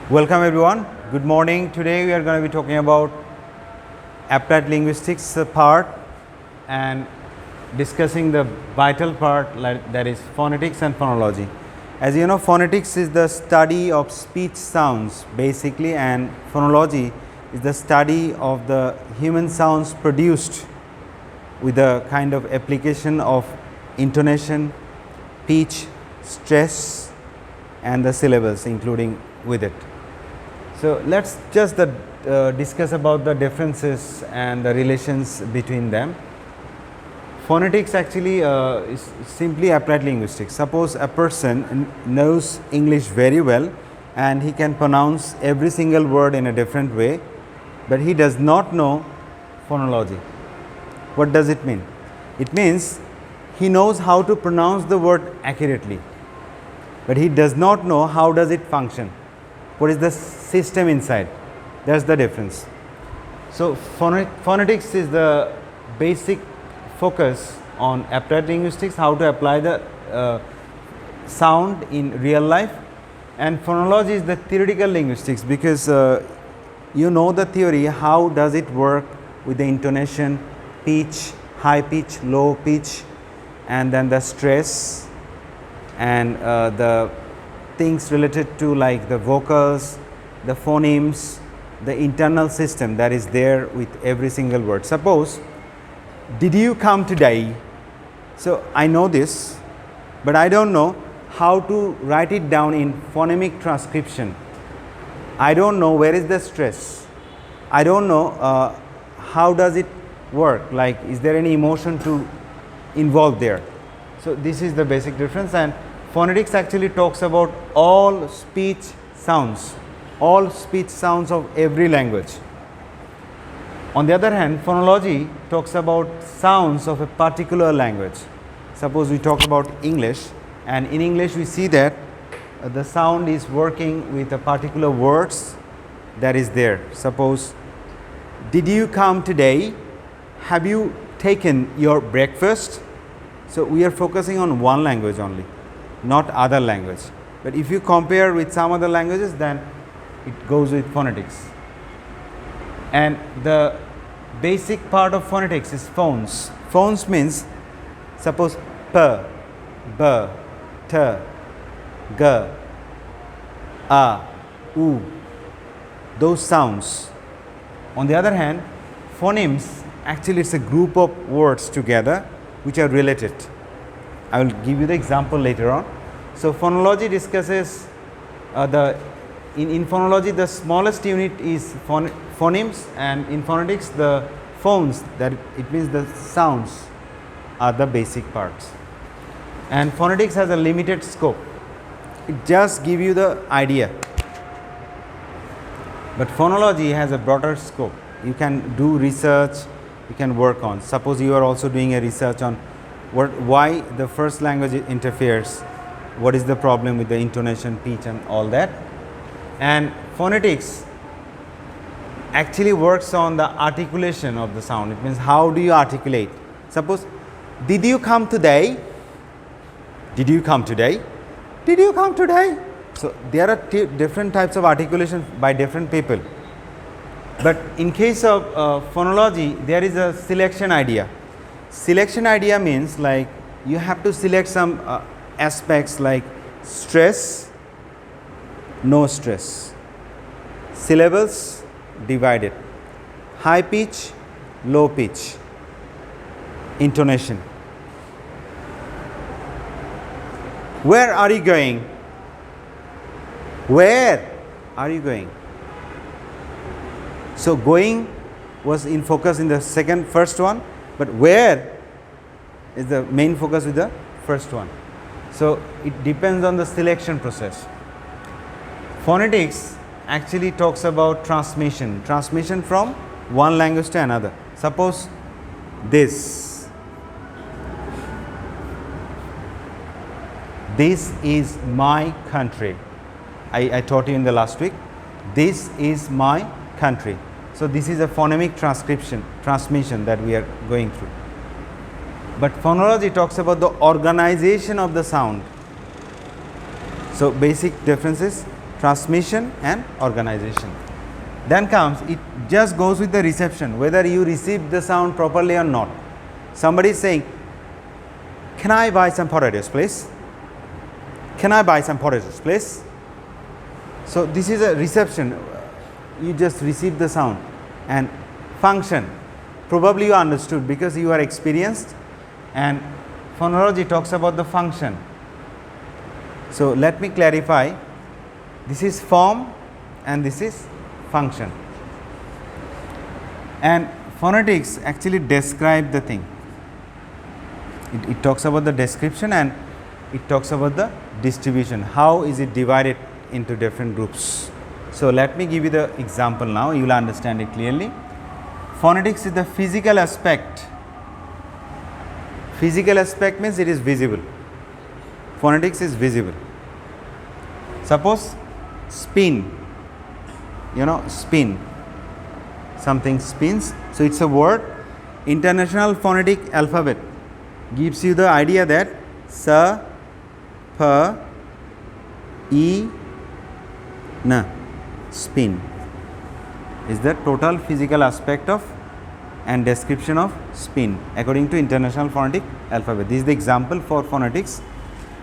Welcome everyone. Good morning. Today we are going to be talking about applied linguistics part and discussing the vital part, that is phonetics and phonology. As you know, phonetics is the study of speech sounds basically, and phonology is the study of the human sounds produced with a kind of application of intonation, pitch, stress and the syllables including with it. So let's just discuss about the differences and the relations between them. Phonetics actually is simply applied linguistics. Suppose a person knows English very well and he can pronounce every single word in a different way, but he does not know phonology. What does it mean? It means he knows how to pronounce the word accurately, but he does not know how does it function. What is the system inside? That's the difference. So phonetics is the basic focus on applied linguistics, how to apply the sound in real life, and phonology is the theoretical linguistics, because you know the theory, how does it work with the intonation, pitch, high pitch, low pitch, and then the stress and the things related to like the vocals, the phonemes, the internal system that is there with every single word. Suppose, did you come today? So I know this, but I don't know how to write it down in phonemic transcription. I don't know where is the stress. I don't know how does it work, like is there any emotion to involve there. So this is the basic difference, and phonetics actually talks about all speech sounds of every language. On the other hand, phonology talks about sounds of a particular language. Suppose we talk about English, and in English we see that the sound is working with a particular words that is there. Suppose, did you come today? Have you taken your breakfast? So we are focusing on one language only, not other language. But if you compare with some other languages, then it goes with phonetics. And the basic part of phonetics is phones. Phones means, suppose p, b, t, g, a, u, those sounds. On the other hand, phonemes actually it's a group of words together which are related. I will give you the example later on. So phonology discusses in phonology the smallest unit is phonemes, and in phonetics the phones, that it means the sounds, are the basic parts. And phonetics has a limited scope. It just gives you the idea. But phonology has a broader scope. You can do research, you can work on. Suppose you are also doing a research on why the first language interferes, what is the problem with the intonation, pitch and all that. And phonetics actually works on the articulation of the sound. It means how do you articulate. Suppose, did you come today? Did you come today? Did you come today? So there are different types of articulation by different people. But in case of phonology, there is a selection idea. Selection idea means like you have to select some aspects like stress, no stress, syllables divided, high pitch, low pitch, intonation. Where are you going? Where are you going? So going was in focus in the first one, but where is the main focus with the first one. So it depends on the selection process. Phonetics actually talks about transmission from one language to another. Suppose this is my country. I taught you in the last week. This is my country. So this is a phonemic transmission that we are going through. But phonology talks about the organization of the sound. So basic differences. transmission and organization. Then comes, it just goes with the reception, whether you receive the sound properly or not. Somebody is saying, can I buy some potatoes please? Can I buy some potatoes please? So this is a reception, you just receive the sound. And function, probably you understood because you are experienced, and phonology talks about the function. So let me clarify, this is form and this is function. And phonetics actually describe the thing. It talks about the description and it talks about the distribution. How is it divided into different groups? So let me give you the example now, you will understand it clearly. Phonetics is the physical aspect. Physical aspect means it is visible. Phonetics is visible. Suppose spin, spin. Something spins. So it's a word. International Phonetic Alphabet gives you the idea that sa, pa, e, na, spin is the total physical aspect of and description of spin according to International Phonetic Alphabet. This is the example for phonetics.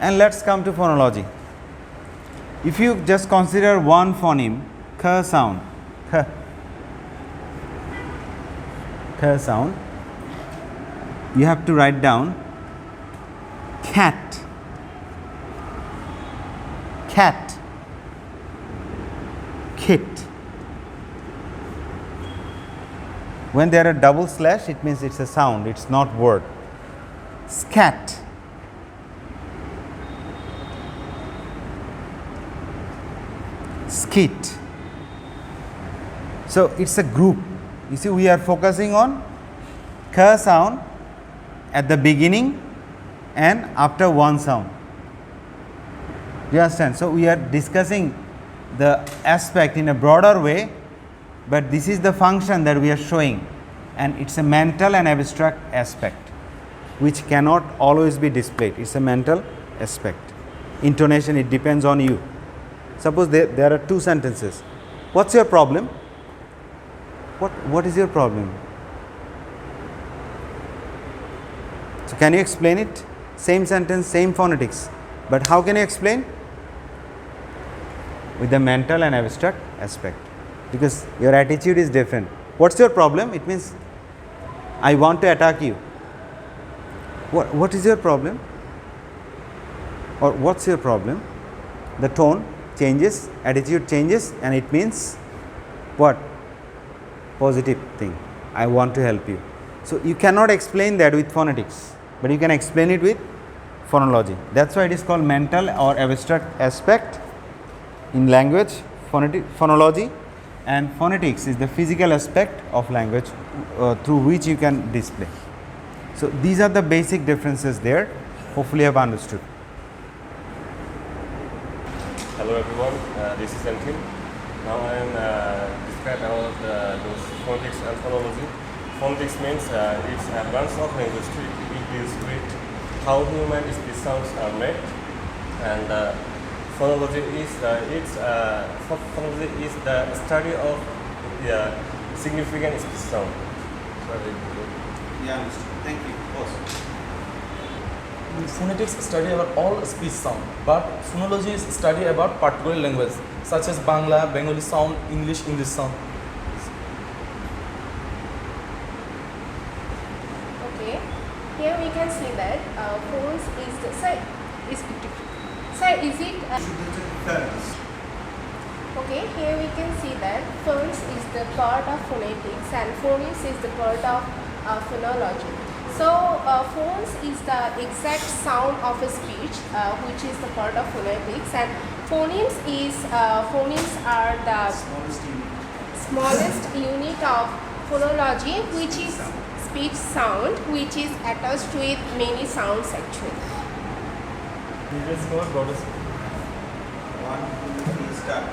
And let's come to phonology. If you just consider one phoneme, k sound, k sound, you have to write down cat, cat, kit. When there are double slash, it means it's a sound, it's not word. Scat, skit. So it's a group. You see, we are focusing on k sound at the beginning and after one sound. Do you understand? So we are discussing the aspect in a broader way, but this is the function that we are showing, and it's a mental and abstract aspect which cannot always be displayed. It's a mental aspect. Intonation, it depends on you. Suppose there are two sentences. What's your problem? What is your problem? So can you explain it? Same sentence, same phonetics, but how can you explain? With the mental and abstract aspect, because your attitude is different. What's your problem? It means I want to attack you. What is your problem? Or what's your problem? The tone changes, attitude changes, and it means what? Positive thing. I want to help you. So you cannot explain that with phonetics, but you can explain it with phonology. That's why it is called mental or abstract aspect in language, phonology, and phonetics is the physical aspect of language through which you can display. So these are the basic differences there. Hopefully you have understood. Hello everyone, this is Antin. Now I am describe about those phonetics and phonology. Phonetics means it's a branch of linguistics. It deals with how human speech sounds are made, and phonology is phonology is the study of the significant speech sound. Yeah, thank you. Phonetics study about all speech sound, but phonology is study about particular language such as Bangla, Bengali sound, English sound. Okay, here we can see that phones is the sir, is it okay, here we can see that phones is the part of phonetics and phonemes is the part of phonology. So phones is the exact sound of a speech, which is the part of phonetics, and phonemes are the smallest unit of phonology, which is speech sound, which is attached with many sounds actually. Previous code, go to 1, 2, 3, start.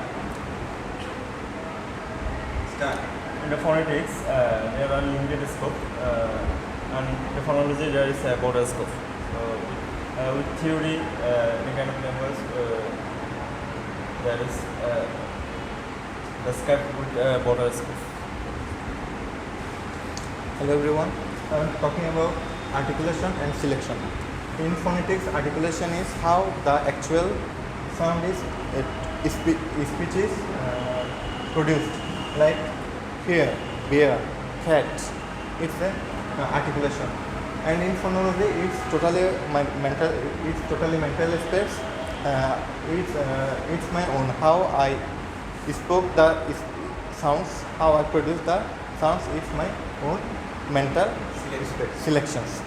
in the phonetics, there are limited scope, and the phonology there is a broader scope. So with theory, the kind of language, There is the skirt with border scarf. Hello everyone, I am talking about articulation and selection. In phonetics, articulation is how the actual sound is speech is produced. Like here, bear, cat. It's a articulation. And in phonology, it's totally mental. It's totally mental space. It's my own. How I spoke the sounds, how I produce the sounds. It's my own mental selections.